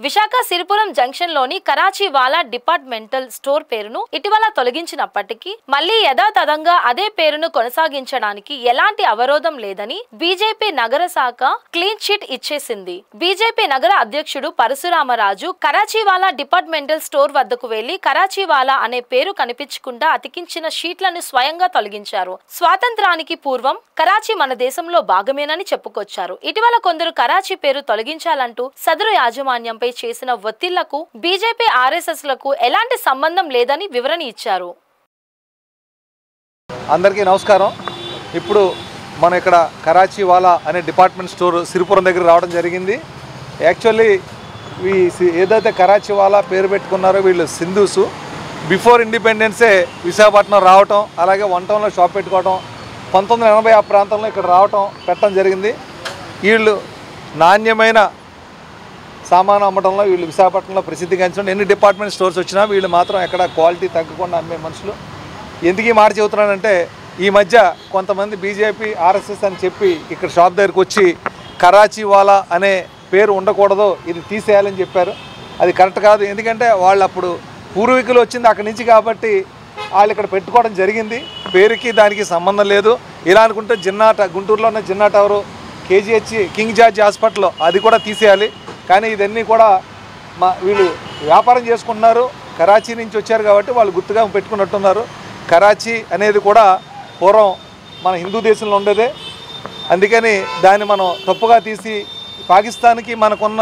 Visakha Siripuram junction లోని కరాచీ వాలా departmental store పేరును ఇటీవల తొలగించినప్పటికీ మళ్లీ యథాతథంగా అదే పేరును కొనసాగించడానికి ఎలాంటి అవరోధం లేదని బీజేపీ నగర శాఖ క్లీన్ చిట్ ఇచ్చేసింది. బీజేపీ నగర అధ్యక్షుడు పరశురామరాజు కరాచీ వాలా డిపార్ట్మెంటల్ స్టోర్ వద్దకు వెళ్లి కరాచీ వాలా అనే పేరు కనిపించకుండా అతికించిన షీట్లను స్వయంగా తొలగించారు. స్వాతంత్రానికి పూర్వం కరాచీ మన దేశంలో భాగమేనని చెప్పుకొచ్చారు. ఇటీవల కొందరు కరాచీ పేరు తొలగించాలంటూ సదరు యాజమాన్యంపై చేసిన ఒత్తిళ్లకు బీజేపీ ఆర్ఎస్ఎస్ లకు ఎలాంటి సంబంధం లేదని వివరణ ఇచ్చారు. అందరికీ నమస్కారం. ఇప్పుడు మనం ఇక్కడ కరాచీ వాలా అనే డిపార్ట్మెంట్ స్టోర్ సిరిపురం దగ్గర రావడం జరిగింది. యాక్చువల్లీ ఏదైతే కరాచీ వాలా పేరు పెట్టుకున్నారో వీళ్ళు సింధూసు బిఫోర్ ఇండిపెండెన్సే విశాఖపట్నం రావటం, అలాగే వన్ టౌన్లో షాప్ పెట్టుకోవటం, 1980 ఆ ప్రాంతంలో ఇక్కడ పెట్టడం జరిగింది. వీళ్ళు నాణ్యమైన సామాను అమ్మడంలో వీళ్ళు విశాఖపట్నంలో ప్రసిద్ధిగాంచిన ఎన్ని డిపార్ట్మెంట్ స్టోర్స్ వచ్చినా వీళ్ళు మాత్రం ఎక్కడ క్వాలిటీ తగ్గకుండా అమ్మే మనుషులు. ఎందుకు ఈ మాట చెబుతున్నానంటే ఈ మధ్య కొంతమంది బీజేపీ ఆర్ఎస్ఎస్ అని చెప్పి ఇక్కడ షాప్ దగ్గరికి వచ్చి కరాచీ వాలా అనే పేరు ఉండకూడదు, ఇది తీసేయాలని చెప్పారు. అది కరెక్ట్ కాదు. ఎందుకంటే వాళ్ళు అప్పుడు పూర్వీకులు వచ్చింది అక్కడి నుంచి కాబట్టి వాళ్ళు ఇక్కడ పెట్టుకోవడం జరిగింది. పేరుకి దానికి సంబంధం లేదు. ఇలా అనుకుంటే గుంటూరులో ఉన్న Jinnah tower, KGH King George hospital అది కూడా తీసేయాలి. కానీ ఇదన్నీ కూడా వీళ్ళు వ్యాపారం చేసుకుంటున్నారు. కరాచీ నుంచి వచ్చారు కాబట్టి వాళ్ళు గుర్తుగా పెట్టుకున్నట్టున్నారు. కరాచీ అనేది కూడా పూర్వం మన హిందూ దేశంలో ఉండేదే. అందుకని దాన్ని మనం తప్పుగా తీసి పాకిస్తాన్కి మనకున్న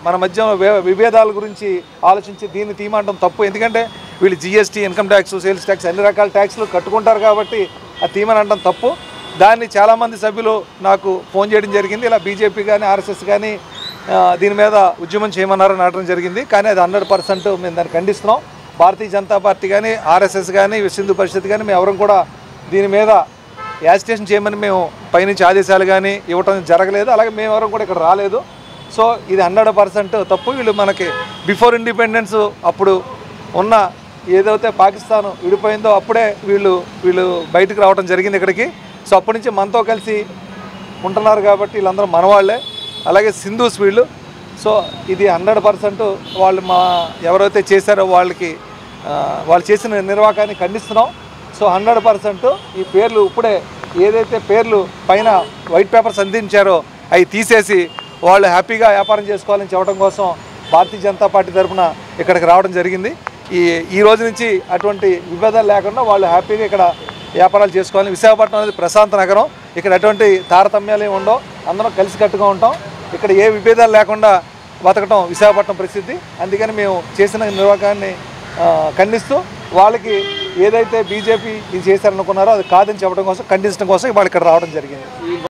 మన మధ్య విభేదాల గురించి ఆలోచించి దీన్ని తీయమంటం తప్పు. ఎందుకంటే వీళ్ళు GST, income tax, sales tax అన్ని రకాల ట్యాక్స్లు కట్టుకుంటారు కాబట్టి అది తీయమని అనడం తప్పు. దాన్ని చాలామంది సభ్యులు నాకు ఫోన్ చేయడం జరిగింది. ఇలా బీజేపీ కానీ ఆర్ఎస్ఎస్ కానీ దీని మీద ఉద్యమం చేయమన్నారని అనడం జరిగింది. కానీ అది 100% మేము దాన్ని ఖండిస్తున్నాం. భారతీయ జనతా పార్టీ కానీ ఆర్ఎస్ఎస్ కానీ హిందూ పరిషత్ కానీ మేము ఎవరం కూడా దీని మీద యాజిటేషన్ చేయమని మేము పైనుంచి ఆదేశాలు కానీ ఇవ్వటం జరగలేదు. అలాగే మేము ఎవరం కూడా ఇక్కడ రాలేదు. సో ఇది 100% తప్పు. వీళ్ళు మనకి బిఫోర్ ఇండిపెండెన్స్ అప్పుడు ఉన్న ఏదైతే పాకిస్తాన్ విడిపోయిందో అప్పుడే వీళ్ళు బయటకు రావడం జరిగింది ఇక్కడికి. సో అప్పటి నుంచి మనతో కలిసి ఉంటున్నారు కాబట్టి వీళ్ళందరూ మనవాళ్లే. అలాగే సింధూస్ వీళ్ళు. సో ఇది 100% వాళ్ళు ఎవరైతే చేశారో వాళ్ళు చేసిన నిర్వాకాన్ని ఖండిస్తున్నాం. సో 100% ఈ పేర్లు ఇప్పుడే ఏదైతే పేర్లు పైన వైట్ పేపర్స్ అందించారో అవి తీసేసి వాళ్ళు హ్యాపీగా వ్యాపారం చేసుకోవాలని చెప్పడం కోసం భారతీయ జనతా పార్టీ తరఫున ఇక్కడికి రావడం జరిగింది. ఈ రోజు నుంచి అటువంటి విభేదాలు లేకుండా వాళ్ళు హ్యాపీగా ఇక్కడ వ్యాపారాలు చేసుకోవాలి. విశాఖపట్నం అనేది ప్రశాంత నగరం. ఇక్కడ ఎటువంటి తారతమ్యాలు ఏమి ఉండవు. అందరం కలిసికట్టుగా ఉంటాం. ఇక్కడ ఏ విభేదాలు లేకుండా బతకటం విశాఖపట్నం ప్రసిద్ధి. అందుకని మేము చేసిన నిర్వాకాన్ని ఖండిస్తూ వాళ్ళకి ఏదైతే బీజేపీ ఇది చేశారనుకున్నారో అది కాదని చెప్పడం కోసం ఖండించడం కోసం వాళ్ళు ఇక్కడ రావడం జరిగింది.